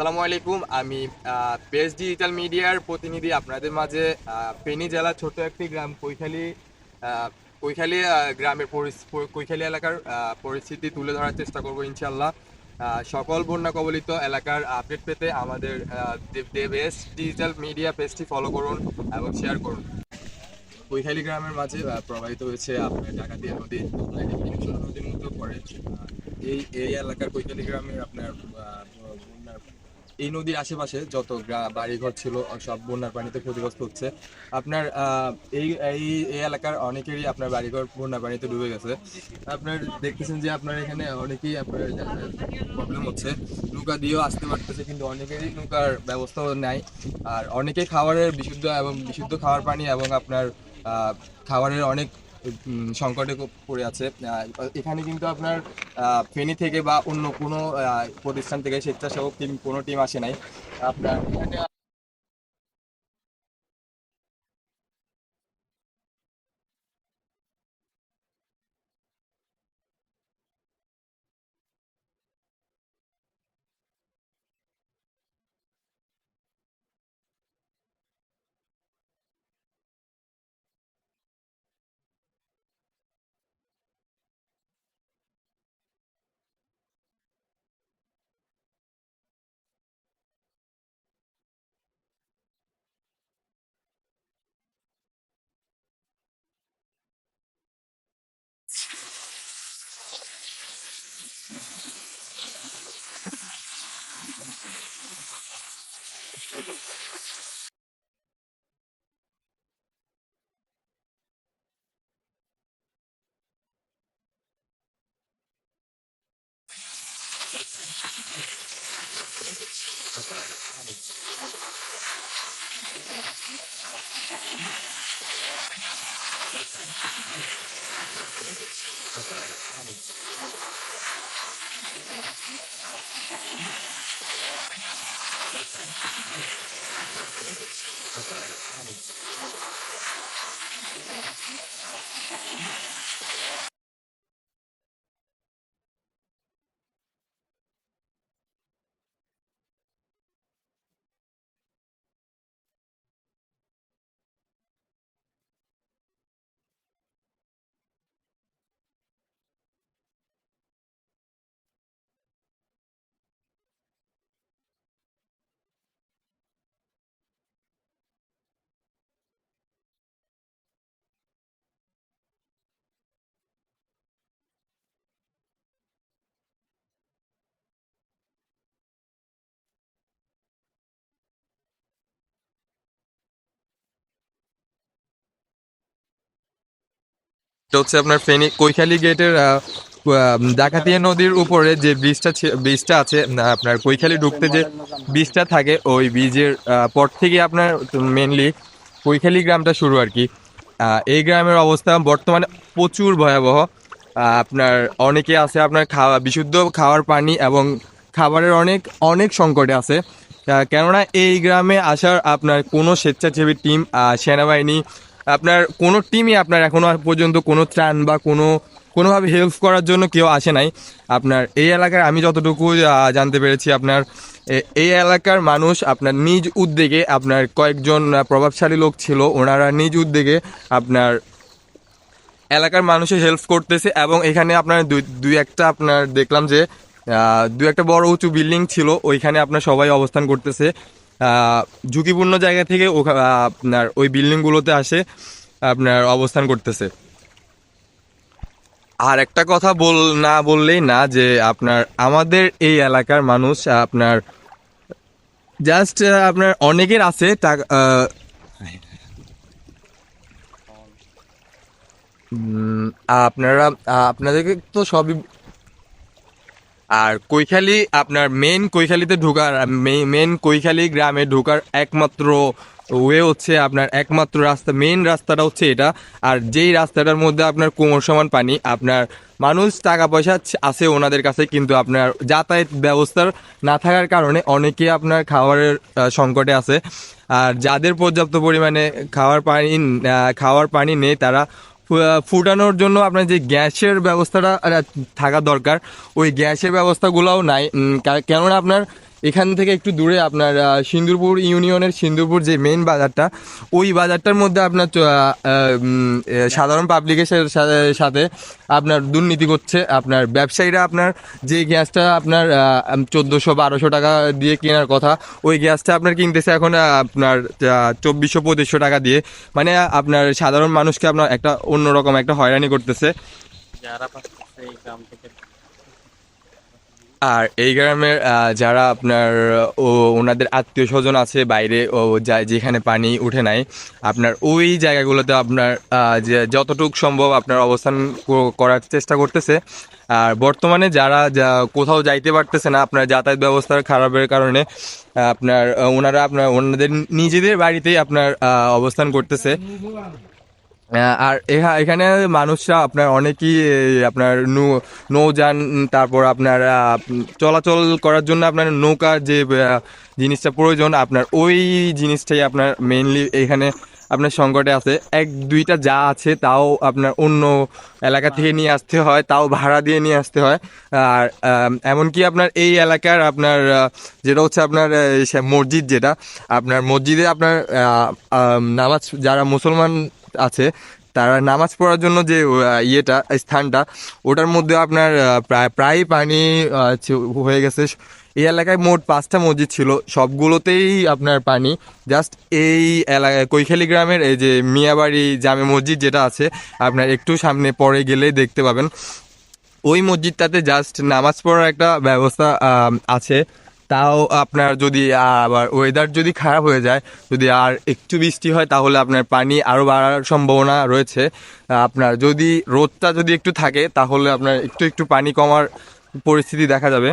আসসালামু আলাইকুম। আমি বেস্ট ডিজিটাল মিডিয়ার প্রতিনিধি আপনাদের মাঝে ফেনী জেলার ছোট একটি গ্রাম কৈখালী গ্রামের কৈখালী এলাকার পরিস্থিতি তুলে ধরার চেষ্টা করব ইনশাল্লাহ। সকল বন্যা কবলিত এলাকার আপডেট পেতে আমাদের বেস্ট ডিজিটাল মিডিয়া পেজটি ফলো করুন এবং শেয়ার করুন। কৈখালী গ্রামের মাঝে প্রবাহিত হয়েছে আপনার ডাকাতিয়া নদী, নদীর মধ্যে পড়ে। এই এই এলাকার কৈখালী গ্রামের আপনার বন্যার এই নদীর আশেপাশে যত বাড়িঘর ছিল সব বন্যার পানিতে ক্ষতিগ্রস্ত হচ্ছে। আপনার এই এই এই এলাকার অনেকেরই আপনার বাড়িঘর বন্যার পানিতে ডুবে গেছে। আপনার দেখতেছেন যে আপনার এখানে অনেকেই আপনার প্রবলেম হচ্ছে, নৌকা দিয়েও আসতে পারতেছে, কিন্তু অনেকেরই নৌকার ব্যবস্থাও নাই। আর অনেকেই খাবারের বিশুদ্ধ খাওয়ার পানি এবং আপনার খাবারের অনেক সংকটে পড়ে আছে। এখানে কিন্তু আপনার ফেনী থেকে বা অন্য কোনো প্রতিষ্ঠান থেকে স্বেচ্ছাসেবক কোনো টিম আসে নাই আপনার এখানে। এটা হচ্ছে আপনার ফেনী কৈখালী গেটের ডাকাতিয়া নদীর উপরে যে ব্রিজটা আছে, আপনার কৈখালী ঢুকতে যে ব্রিজটা থাকে, ওই ব্রিজের পর থেকে আপনার মেনলি কৈখালী গ্রামটা শুরু আর কি। এই গ্রামের অবস্থা বর্তমানে প্রচুর ভয়াবহ। আপনার অনেকে আছে আপনার বিশুদ্ধ খাওয়ার পানি এবং খাবারের অনেক অনেক সংকটে আছে। কেননা এই গ্রামে আসার আপনার কোনো স্বেচ্ছাসেবী টিম, সেনাবাহিনী, আপনার কোনো টিমই আপনার এখনো পর্যন্ত কোনো ত্রাণ বা কোনোভাবে হেল্প করার জন্য কেউ আসে নাই। আপনার এই এলাকার আমি যতটুকু জানতে পেরেছি, আপনার এই এলাকার মানুষ আপনার নিজ উদ্যোগে, আপনার কয়েকজন প্রভাবশালী লোক ছিল, ওনারা নিজ উদ্যোগে আপনার এলাকার মানুষের হেল্প করতেছে। এবং এখানে আপনার দুই একটা আপনার দেখলাম যে দু একটা বড় উঁচু বিল্ডিং ছিল, ওইখানে আপনার সবাই অবস্থান করতেছে। ঝুঁকিপূর্ণ জায়গা থেকে আপনার ওই বিল্ডিংগুলোতে আসে আপনার অবস্থান করতেছে। আর একটা কথা না বললেই না, যে আপনার আমাদের এই এলাকার মানুষ আপনার জাস্ট আপনার অনেকের আছে টাকা, আপনারা আপনাদেরকে তো সবই। আর কৈখালী আপনার কৈখালীতে ঢোকার মেন কৈখালী গ্রামে ঢোকার একমাত্র ওয়ে হচ্ছে আপনার একমাত্র রাস্তা, মেন রাস্তাটা হচ্ছে এটা। আর যেই রাস্তাটার মধ্যে আপনার কোমর সমান পানি, আপনার মানুষ টাকা পয়সা আছে ওনাদের কাছে, কিন্তু আপনার যাতায়াত ব্যবস্থার না থাকার কারণে অনেকে আপনার খাবারের সংকটে আছে। আর যাদের পর্যাপ্ত পরিমাণে খাওয়ার পানি নেই, তারা ফুটানোর জন্য আপনার যে গ্যাসের ব্যবস্থাটা থাকা দরকার, ওই গ্যাসের ব্যবস্থাগুলোও নাই। কেননা আপনার এখান থেকে একটু দূরে আপনার সিন্দুরপুর ইউনিয়নের সিন্দুরপুর যে মেইন বাজারটা, ওই বাজারটার মধ্যে আপনার সাধারণ পাবলিকের সাথে আপনার দুর্নীতি করছে। আপনার ব্যবসায়ীরা আপনার যে গ্যাসটা আপনার 1400-1200 টাকা দিয়ে কেনার কথা, ওই গ্যাসটা আপনার কিনতেছে এখন আপনার 2400-2500 টাকা দিয়ে। মানে আপনার সাধারণ মানুষকে আপনার একটা অন্যরকম একটা হয়রানি করতেছে। যারা পাচ্ছে এই গ্রাম থেকে। আর এই গ্রামের যারা আপনার ওনাদের আত্মীয় স্বজন আছে বাইরে, যেখানে পানি উঠে নাই, আপনার ওই জায়গাগুলোতে আপনার যে যতটুকু সম্ভব আপনার অবস্থান করার চেষ্টা করতেছে। আর বর্তমানে যারা কোথাও যাইতে পারতেছে না আপনার যাতায়াত ব্যবস্থার খারাপের কারণে, আপনার ওনারা ওনাদের নিজেদের বাড়িতেই আপনার অবস্থান করতেছে। আর এখানে মানুষরা আপনার অনেকেই আপনার নৌযান, তারপর আপনার চলাচল করার জন্য আপনার নৌকার যে জিনিসটা প্রয়োজন, আপনার ওই জিনিসটাই আপনার মেইনলি এখানে আপনার সংকটে আছে। এক দুইটা যা আছে তাও আপনার অন্য এলাকা থেকে নিয়ে আসতে হয়, তাও ভাড়া দিয়ে নিয়ে আসতে হয়। আর এমনকি আপনার এই এলাকার আপনার যেটা হচ্ছে আপনার মসজিদ, যেটা আপনার মসজিদে আপনার নামাজ, যারা মুসলমান আছে তারা নামাজ পড়ার জন্য যে স্থানটা, ওটার মধ্যে আপনার প্রায় পানি হয়ে গেছে। এই এলাকায় মোট 5টা মসজিদ ছিল, সবগুলোতেই আপনার পানি। জাস্ট এই এলাকায় কৈখালী গ্রামের এই যে মিয়াবাড়ি জামে মসজিদ যেটা আছে, আপনার একটু সামনে পরে গেলেই দেখতে পাবেন, ওই মসজিদটাতে জাস্ট নামাজ পড়ার একটা ব্যবস্থা আছে। তাও আপনার যদি আবার ওয়েদার যদি খারাপ হয়ে যায়, যদি আর একটু বৃষ্টি হয়, তাহলে আপনার পানি আরও বাড়ার সম্ভাবনা রয়েছে। আপনার যদি রোদটা যদি একটু থাকে, তাহলে আপনার একটু একটু পানি কমার পরিস্থিতি দেখা যাবে।